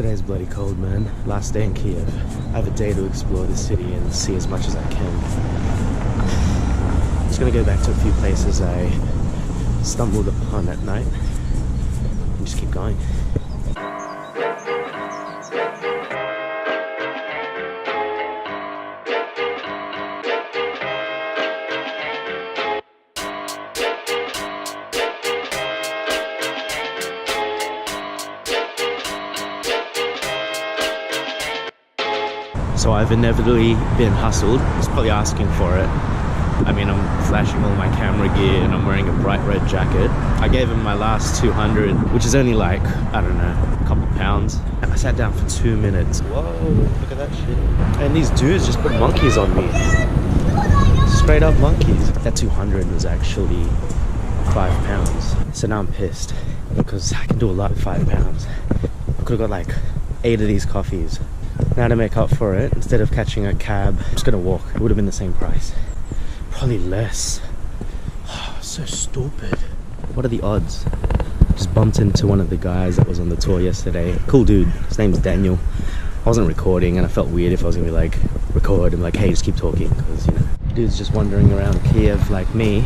Today's bloody cold, man. Last day in Kiev. I have a day to explore the city and see as much as I can. I'm just gonna go back to a few places I stumbled upon at night and just keep going. So I've inevitably been hustled. He's probably asking for it. I mean, I'm flashing all my camera gear and I'm wearing a bright red jacket. I gave him my last 200, which is only like, I don't know, a couple pounds. And I sat down for 2 minutes. Whoa, look at that shit. And these dudes just put monkeys on me. Straight up monkeys. That 200 was actually 5 pounds. So now I'm pissed because I can do a lot with 5 pounds. I could have got like 8 of these coffees. Now to make up for it, instead of catching a cab, I'm just gonna walk. It would have been the same price. Probably less. Oh, so stupid. What are the odds? Just bumped into one of the guys that was on the tour yesterday. Cool dude. His name's Daniel. I wasn't recording and I felt weird if I was gonna be like, record and like, hey, just keep talking. Because, you know, dude's just wandering around Kiev like me.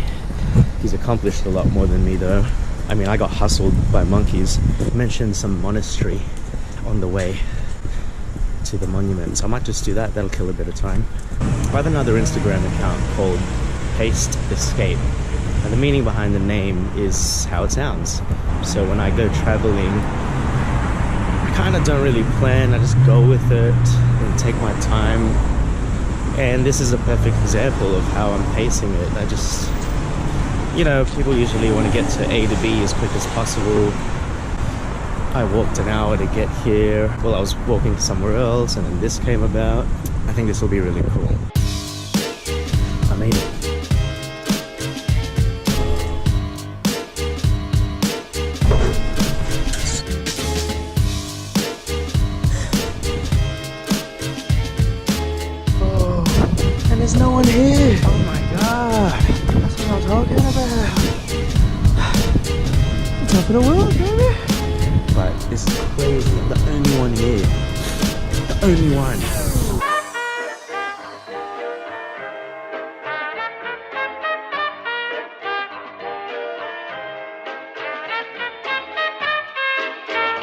He's accomplished a lot more than me though. I mean, I got hustled by monkeys. I mentioned some monastery on the way to the monument, so I might just do that. That'll kill a bit of time. I have another Instagram account called Pacedescape, and the meaning behind the name is how it sounds. So when I go traveling, I kind of don't really plan. I just go with it and take my time, and this is a perfect example of how I'm pacing it. I just, you know, people usually want to get to A to B as quick as possible. I walked an hour to get here. Well, I was walking somewhere else and then this came about. I think this will be really cool. I made it. Oh, and there's no one here. Oh my god. That's what I'm talking about. Top of the world, baby. But this is crazy. I'm the only one here. The only one.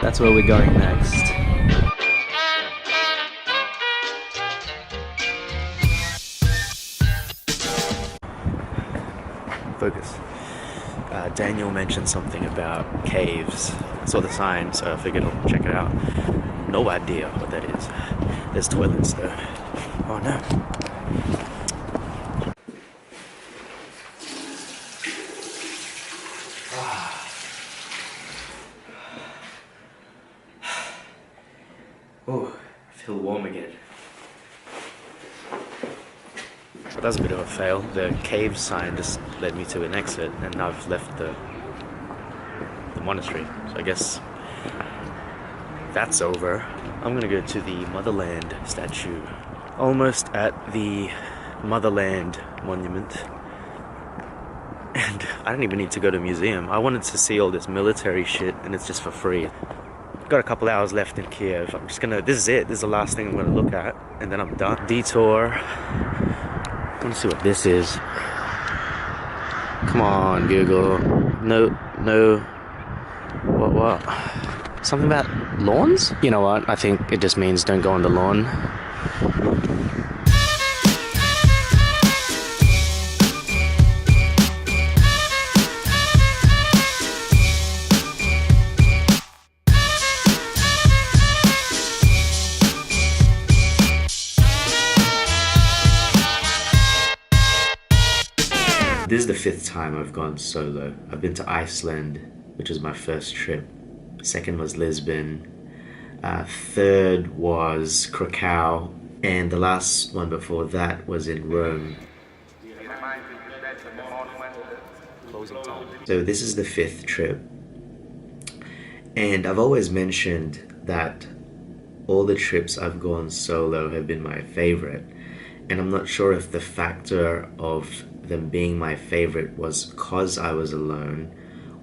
That's where we're going next. Focus. Daniel mentioned something about caves. I saw the sign, so I figured I'll check it out. No idea what that is. There's toilets though. Oh no. Oh, I feel warm again. So that was a bit of a fail. The cave sign just led me to an exit, and now I've left the monastery. So I guess that's over. I'm gonna go to the Motherland statue. Almost at the Motherland monument. And I don't even need to go to a museum. I wanted to see all this military shit, and it's just for free. Got a couple hours left in Kiev. I'm just gonna, this is it. This is the last thing I'm gonna look at, and then I'm done. Detour. I wanna see what this is. Come on, Google. No. What? Something about lawns? You know what? I think it just means don't go on the lawn. This is the 5th time I've gone solo. I've been to Iceland, which was my first trip. Second was Lisbon. Third was Krakow. And the last one before that was in Rome. So this is the 5th trip. And I've always mentioned that all the trips I've gone solo have been my favorite. And I'm not sure if the factor of them being my favorite was because I was alone,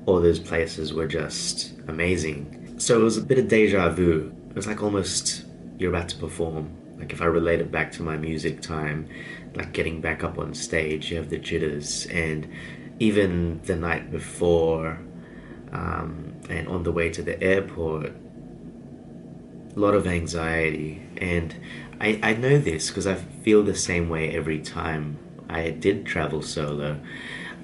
or those places were just amazing. So it was a bit of deja vu was like almost you're about to perform. Like if I relate it back to my music time, like getting back up on stage, you have the jitters. And even the night before, and on the way to the airport, a lot of anxiety. And I know this because I feel the same way every time I did travel solo.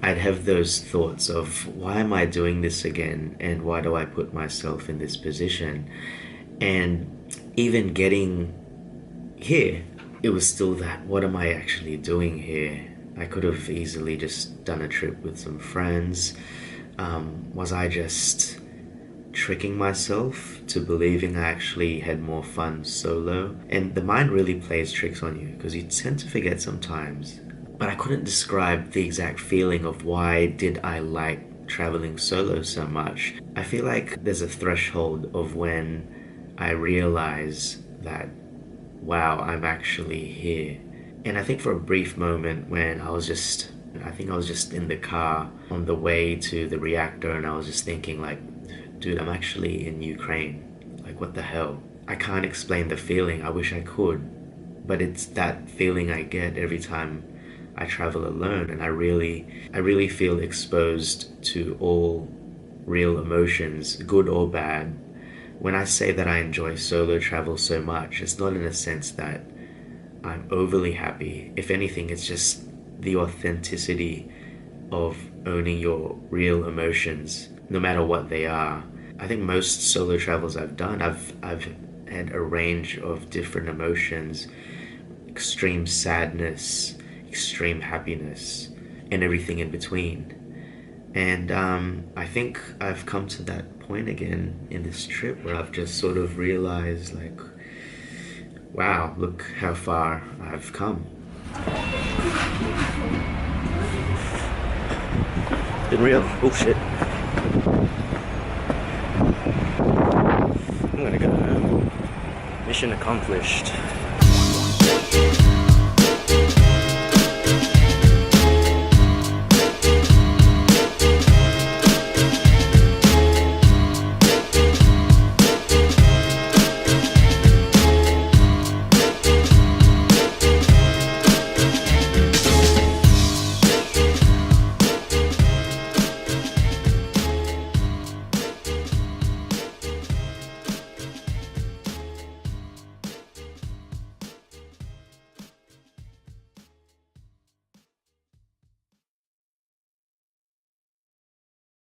I'd have those thoughts of, why am I doing this again? And why do I put myself in this position? And even getting here, it was still that, what am I actually doing here? I could have easily just done a trip with some friends. Was I just tricking myself to believing I actually had more fun solo? And the mind really plays tricks on you because you tend to forget sometimes. But I couldn't describe the exact feeling of why did I like traveling solo so much. I feel like there's a threshold of when I realize that, wow, I'm actually here. And I think for a brief moment when I was just in the car on the way to the reactor, and I was just thinking like, dude, I'm actually in Ukraine. Like, what the hell? I can't explain the feeling. I wish I could. But it's that feeling I get every time I travel alone, and I really feel exposed to all real emotions, good or bad. When I say that I enjoy solo travel so much, it's not in a sense that I'm overly happy. If anything, it's just the authenticity of owning your real emotions, no matter what they are. I think most solo travels I've done, I've had a range of different emotions, extreme sadness, extreme happiness, and everything in between. And I think I've come to that point again in this trip where I've just sort of realized, like, wow, look how far I've come. Been real bullshit. I'm gonna go home. Mission accomplished.